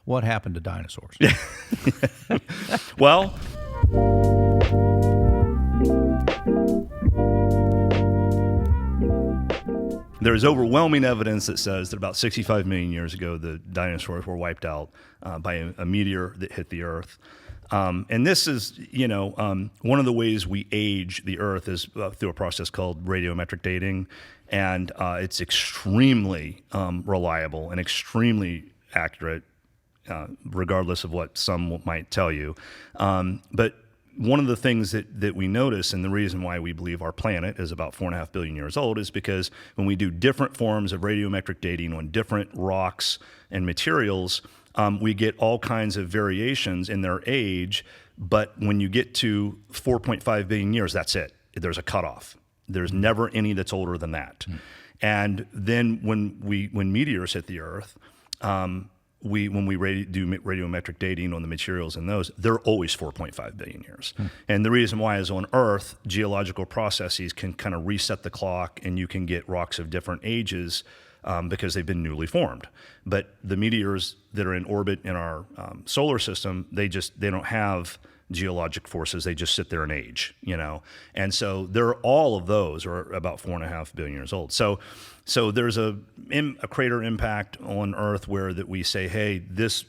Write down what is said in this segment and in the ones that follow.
What happened to dinosaurs? Well, there's overwhelming evidence that says that about 65 million years ago, the dinosaurs were wiped out by a meteor that hit the Earth. And this is, one of the ways we age the Earth is through a process called radiometric dating. And it's extremely reliable and extremely accurate, regardless of what some might tell you. But one of the things that we notice, and the reason why we believe our planet is about 4.5 billion years old, is because when we do different forms of radiometric dating on different rocks and materials, we get all kinds of variations in their age. But when you get to 4.5 billion years, that's it. There's a cutoff. There's never any that's older than that. And then when meteors hit the Earth, when we do radiometric dating on the materials in those, they're always 4.5 billion years. And the reason why is on Earth, geological processes can kind of reset the clock, and you can get rocks of different ages because they've been newly formed. But the meteors that are in orbit in our solar system, they don't have geologic forces. They just sit there and age, And so all of those are about 4.5 billion years old. So there's a crater impact on Earth where that we say, hey,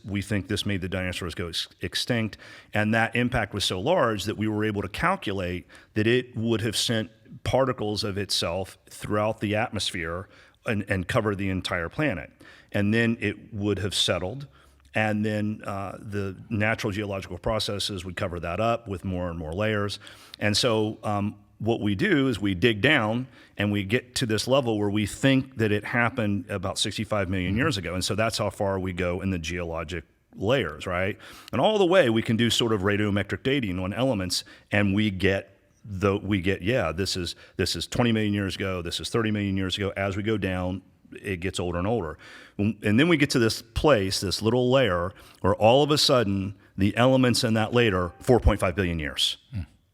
we think this made the dinosaurs go extinct. And that impact was so large that we were able to calculate that it would have sent particles of itself throughout the atmosphere and cover the entire planet. And then it would have settled. And then the natural geological processes would cover that up with more and more layers. And so what we do is we dig down and we get to this level where we think that it happened about 65 million years ago. And so that's how far we go in the geologic layers, right? And all the way we can do sort of radiometric dating on elements, and we get this is 20 million years ago, this is 30 million years ago. As we go down, it gets older and older. And then we get to this place, this little layer, where all of a sudden the elements in that layer, 4.5 billion years.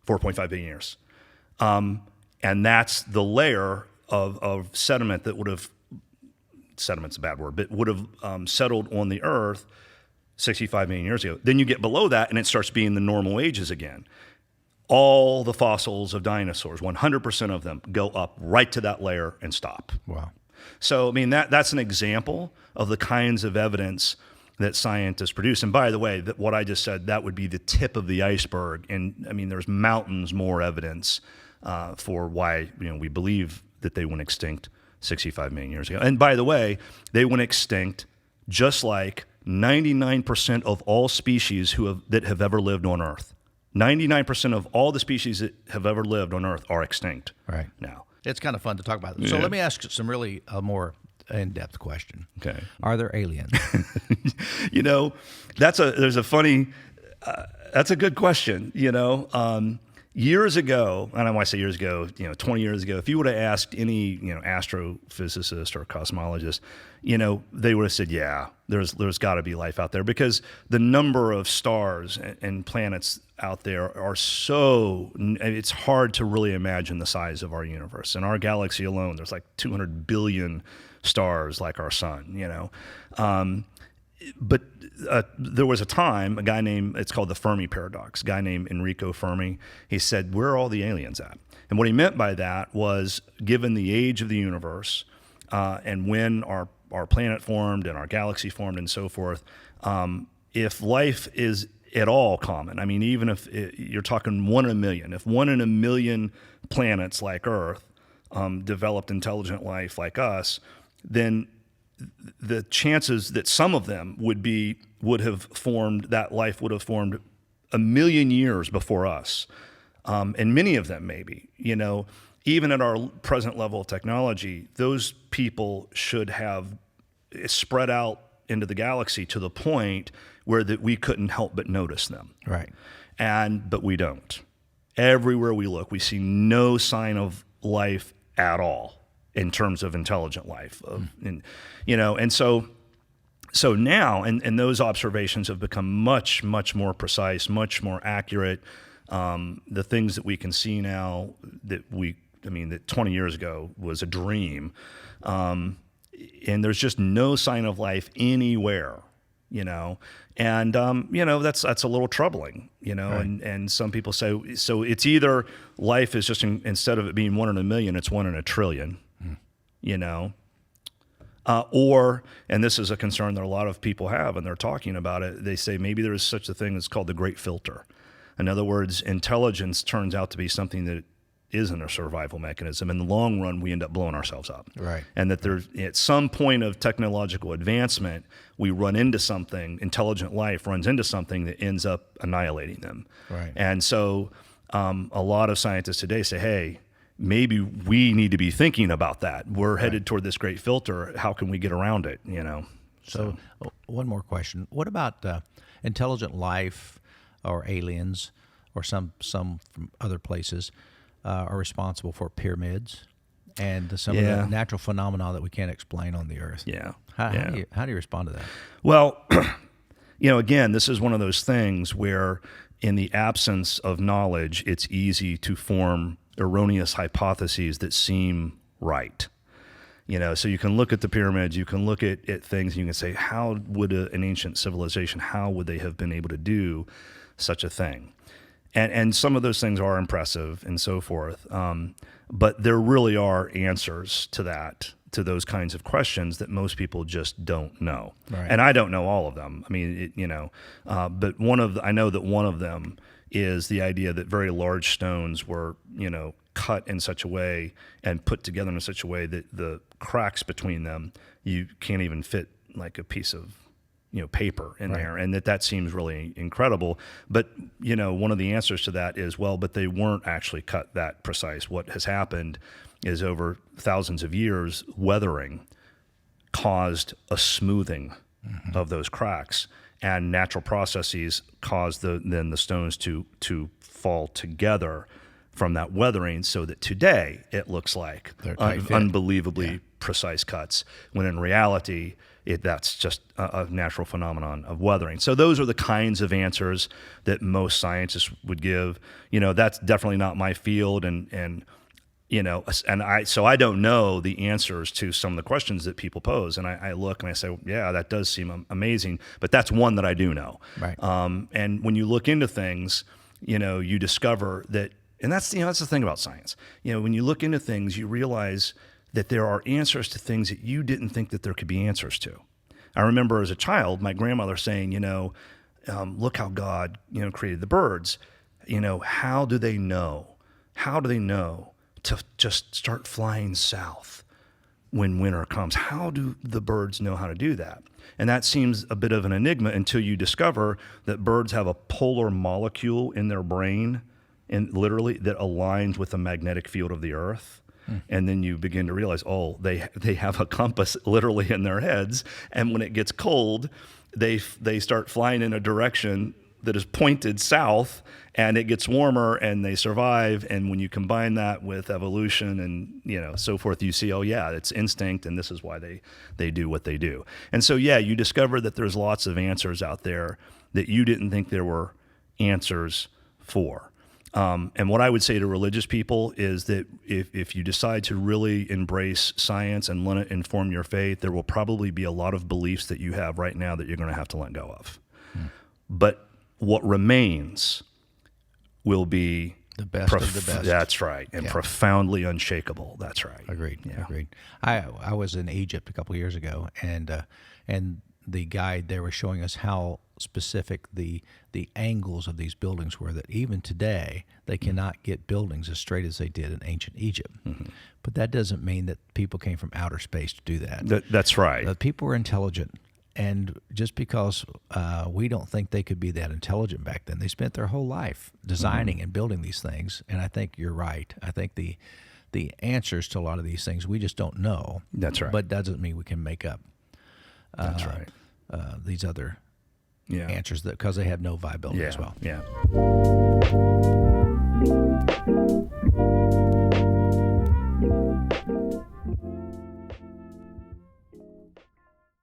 4.5 billion years. And that's the layer of sediment that would have, sediment's a bad word, but would have settled on the Earth 65 million years ago. Then you get below that and it starts being the normal ages again. All the fossils of dinosaurs, 100% of them, go up right to that layer and stop. Wow. So, I mean, that's an example of the kinds of evidence that scientists produce. And by the way, what I just said, that would be the tip of the iceberg. And I mean, there's mountains more evidence for why we believe that they went extinct 65 million years ago. And by the way, they went extinct just like 99% of all species that have ever lived on Earth. 99% of all the species that have ever lived on Earth are extinct now. It's kind of fun to talk about this. So let me ask some really more in-depth question. Okay. Are there aliens? That's a good question. Years ago, and when I say years ago, 20 years ago, if you would have asked any, astrophysicist or cosmologist, they would have said, yeah, there's got to be life out there, because the number of stars and planets out there are it's hard to really imagine the size of our universe. In our galaxy alone, there's like 200 billion stars like our sun, But there was a time, it's called the Fermi paradox, a guy named Enrico Fermi, he said, where are all the aliens at? And what he meant by that was, given the age of the universe and when our planet formed and our galaxy formed and so forth, if life is at all common, I mean, even if you're talking 1 in a million, if 1 in a million planets like Earth developed intelligent life like us, then the chances that some of them would have formed 1 million years before us, and many of them maybe, even at our present level of technology, those people should have spread out into the galaxy to the point where that we couldn't help but notice them. Right. But we don't. Everywhere we look, we see no sign of life at all in terms of intelligent life. And so now, and those observations have become much, much more precise, much more accurate. The things that we can see now that 20 years ago was a dream. And there's just no sign of life anywhere and that's a little troubling, Right. and some people say, so it's either life is just instead of it being 1 in a million, it's 1 in a trillion, or, and this is a concern that a lot of people have, and they're talking about it. They say maybe there is such a thing that's called the great filter. In other words, intelligence turns out to be something that isn't a survival mechanism. In the long run, we end up blowing ourselves up. Right. And that there's at some point of technological advancement, we run into something, intelligent life runs into something that ends up annihilating them. Right. And so a lot of scientists today say, hey, maybe we need to be thinking about that. We're headed toward this great filter. How can we get around it, So one more question. What about intelligent life or aliens or some from other places are responsible for pyramids and some of the natural phenomena that we can't explain on the Earth? Yeah. How do you respond to that? Well, again, this is one of those things where in the absence of knowledge, it's easy to form erroneous hypotheses that seem right. So you can look at the pyramids, you can look at things, and you can say, how would an ancient civilization, how would they have been able to do such a thing? And some of those things are impressive and so forth. But there really are answers to those kinds of questions that most people just don't know. Right. And I don't know all of them. I mean, but I know that one of them is the idea that very large stones were, cut in such a way and put together in such a way that the cracks between them, you can't even fit like a piece of paper in there, and that seems really incredible. But one of the answers to that is, well, but they weren't actually cut that precise. What has happened is over thousands of years, weathering caused a smoothing of those cracks, and natural processes caused then the stones to fall together from that weathering, so that today it looks like unbelievably precise cuts, when in reality that's just a natural phenomenon of weathering. So those are the kinds of answers that most scientists would give. That's definitely not my field, and I don't know the answers to some of the questions that people pose. And I look and I say, yeah, that does seem amazing, but that's one that I do know. Right. And when you look into things, you discover that, and that's the thing about science. When you look into things, you realize that there are answers to things that you didn't think that there could be answers to. I remember as a child, my grandmother saying, look how God, created the birds. How do they know? How do they know to just start flying south when winter comes? How do the birds know how to do that? And that seems a bit of an enigma until you discover that birds have a polar molecule in their brain, and literally that aligns with the magnetic field of the Earth. And then you begin to realize, they have a compass literally in their heads, and when it gets cold, they start flying in a direction that is pointed south, and it gets warmer, and they survive. And when you combine that with evolution and so forth, you see, it's instinct, and this is why they do what they do. And so you discover that there's lots of answers out there that you didn't think there were answers for. And what I would say to religious people is that if you decide to really embrace science and let it inform your faith, there will probably be a lot of beliefs that you have right now that you're going to have to let go of. But what remains will be the best of the best. That's right, and profoundly unshakable. That's right. Agreed. I was in Egypt a couple of years ago, and the guide there was showing us how specific the angles of these buildings were, that even today they cannot get buildings as straight as they did in ancient Egypt. But that doesn't mean that people came from outer space to do that. That's right. People were intelligent, and just because we don't think they could be that intelligent back then, they spent their whole life designing and building these things. And I think you're right. I think the answers to a lot of these things we just don't know. That's right. But that doesn't mean we can make up That's right. These other answers, because they have no viability as well. Yeah.